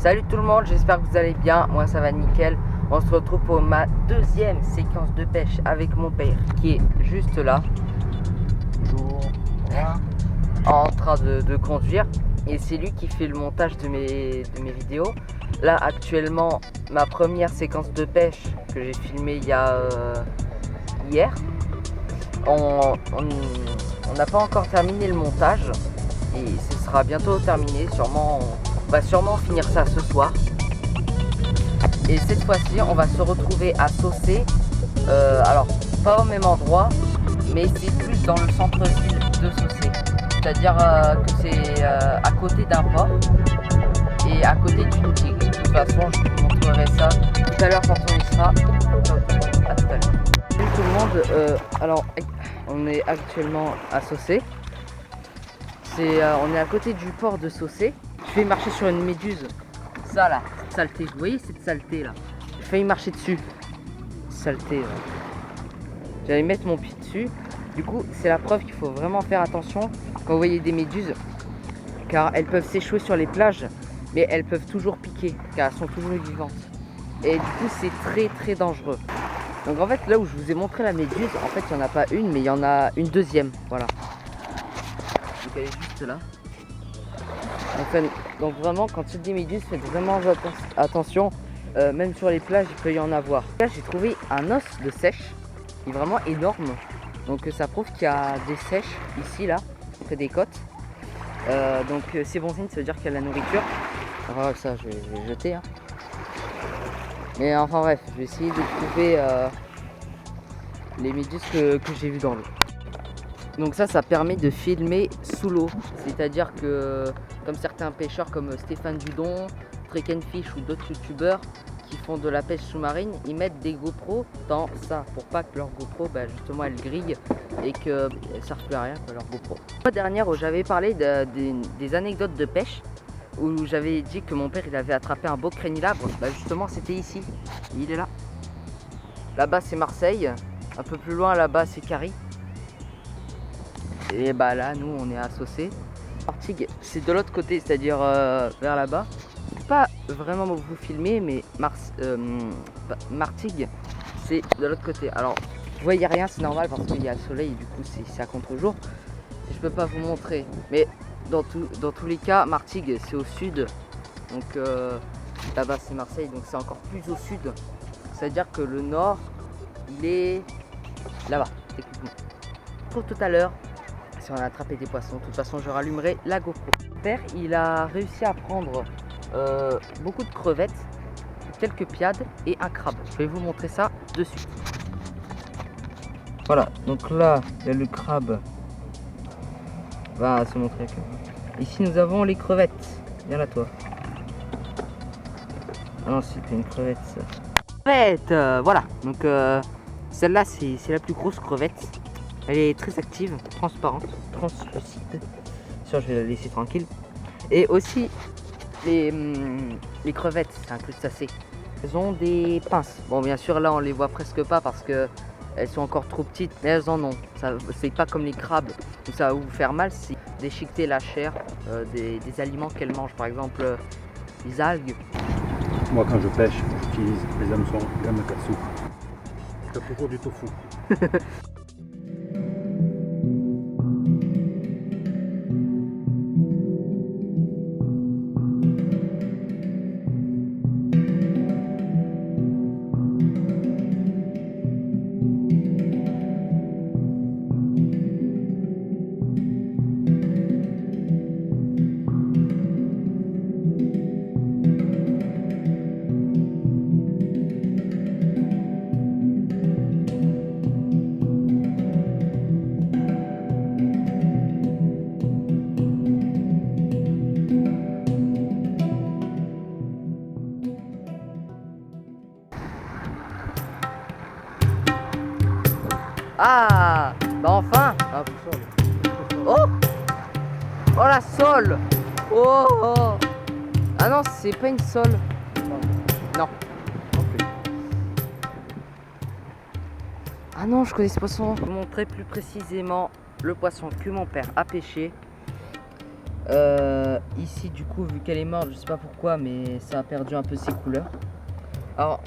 Salut tout le monde, j'espère que vous allez bien, moi ça va nickel. On se retrouve pour ma deuxième séquence de pêche avec mon père qui est juste là. Bonjour. En train de conduire. Et c'est lui qui fait le montage de mes vidéos. Là actuellement, ma première séquence de pêche que j'ai filmée il y a hier. On n'a pas encore terminé le montage. Et ce sera bientôt terminé, on va sûrement finir ça ce soir. Et cette fois-ci, on va se retrouver à Saucé. Alors, pas au même endroit, mais c'est plus dans le centre-ville de Saucé. C'est-à-dire que c'est à côté d'un port et à côté d'une digue. De toute façon, je vous montrerai ça tout à l'heure quand on y sera. À tout à l'heure. Salut tout le monde. Alors, on est actuellement à Saucé. On est à côté du port de Saucé. Je vais marcher sur une méduse. Ça là, cette saleté. Vous voyez cette saleté là? J'ai failli marcher dessus. Saleté là. J'allais mettre mon pied dessus. Du coup, c'est la preuve qu'il faut vraiment faire attention quand vous voyez des méduses. Car elles peuvent s'échouer sur les plages, mais elles peuvent toujours piquer, car elles sont toujours vivantes. Et du coup, c'est très très dangereux. Donc en fait, là où je vous ai montré la méduse, en fait, il n'y en a pas une, mais il y en a une deuxième. Voilà. Donc elle est juste là. Donc vraiment, quand il y a des méduses, faites vraiment attention. Même sur les plages, il peut y en avoir. Là, j'ai trouvé un os de sèche qui est vraiment énorme. Donc ça prouve qu'il y a des sèches ici, là, près des côtes. Donc c'est bon signe, ça veut dire qu'il y a de la nourriture. Alors ça, je vais jeter. Hein. Mais enfin bref, je vais essayer de trouver les méduses que j'ai vues dans l'eau. Donc ça permet de filmer sous l'eau. C'est-à-dire que, comme certains pêcheurs comme Stéphane Dudon, Freakenfish ou d'autres youtubeurs qui font de la pêche sous-marine, ils mettent des GoPro dans ça pour pas que leur GoPro justement elle grille et qu'elle ne serve plus à rien que leur GoPro. La fois dernière où j'avais parlé des anecdotes de pêche, où j'avais dit que mon père il avait attrapé un beau crénilabre, justement c'était ici, il est là. Là-bas c'est Marseille, un peu plus loin là-bas c'est Carry. Et là nous on est à Saucé. Martigues c'est de l'autre côté, c'est-à-dire vers là-bas. Je peux pas vraiment vous filmer, mais Martigues c'est de l'autre côté. Alors vous voyez rien, c'est normal parce qu'il y a le soleil et du coup c'est à contre-jour. Je peux pas vous montrer, mais dans tous les cas Martigues c'est au sud. Donc là-bas c'est Marseille, donc c'est encore plus au sud. C'est-à-dire que le nord il est là-bas techniquement. Pour tout à l'heure, si on a attrapé des poissons, de toute façon je rallumerai la GoPro. Mon père il a réussi à prendre beaucoup de crevettes, quelques piades et un crabe. Je vais vous montrer ça de suite. Voilà, donc là il y a le crabe. Va se montrer. Ici nous avons les crevettes. Viens là toi. Ah non, c'était une crevette ça. Crevette, voilà. Donc celle-là c'est la plus grosse crevette. Elle est très active, transparente, translucide. Sûr, je vais la laisser tranquille. Et aussi, les crevettes, c'est un crustacé. Elles ont des pinces. Bon, bien sûr, là, on les voit presque pas parce que elles sont encore trop petites, mais elles en ont. C'est pas comme les crabes où ça va vous faire mal, c'est déchiqueter la chair des aliments qu'elles mangent. Par exemple, les algues. Moi, quand je pêche, j'utilise les hameçons Gamakatsu. C'est toujours du tofu. Ah, enfin. Oh, oh la sole. Oh. Ah non, c'est pas une sole. Non. Ah non, je connais ce poisson. Je vais vous montrer plus précisément le poisson que mon père a pêché. Ici du coup vu qu'elle est morte, je sais pas pourquoi mais ça a perdu un peu ses couleurs. Alors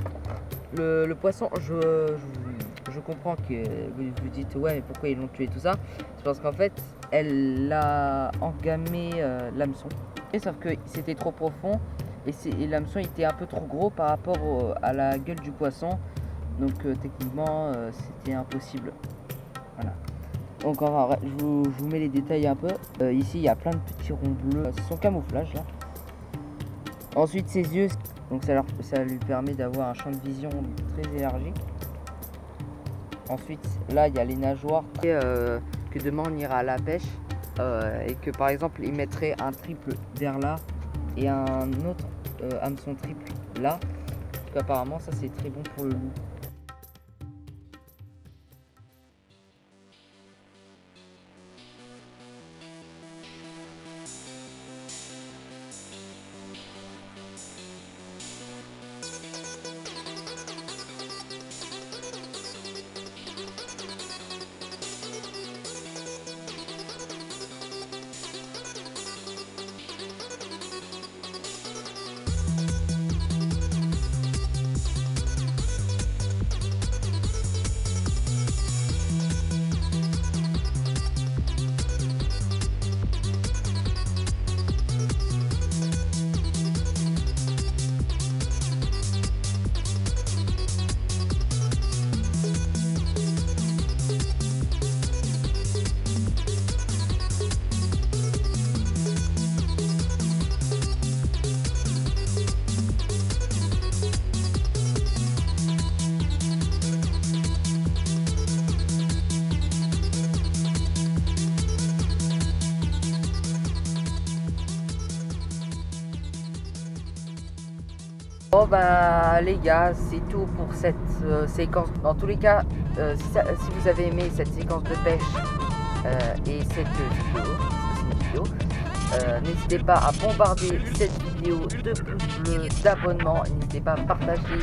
le poisson, je comprends que vous vous dites ouais mais pourquoi ils l'ont tué tout ça. C'est parce qu'en fait elle a engamé l'hameçon. Et sauf que c'était trop profond et l'hameçon était un peu trop gros par rapport à la gueule du poisson. Donc techniquement c'était impossible. Voilà. Donc enfin, je vous mets les détails un peu. Ici il y a plein de petits ronds bleus. C'est son camouflage là. Ensuite ses yeux, donc ça lui permet d'avoir un champ de vision très élargi. Ensuite là il y a les nageoires. Que demain on ira à la pêche et que par exemple il mettrait un triple vers là et un autre hameçon triple là. Donc apparemment ça c'est très bon pour le loup. Bon bah les gars, c'est tout pour cette séquence. Dans tous les cas, si vous avez aimé cette séquence de pêche et cette vidéo, n'hésitez pas à bombarder cette vidéo de pouces bleus, d'abonnements. N'hésitez pas à partager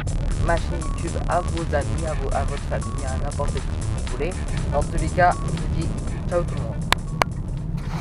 ma chaîne YouTube à vos amis, à votre famille, à n'importe qui vous voulez. Dans tous les cas, je vous dis ciao tout le monde.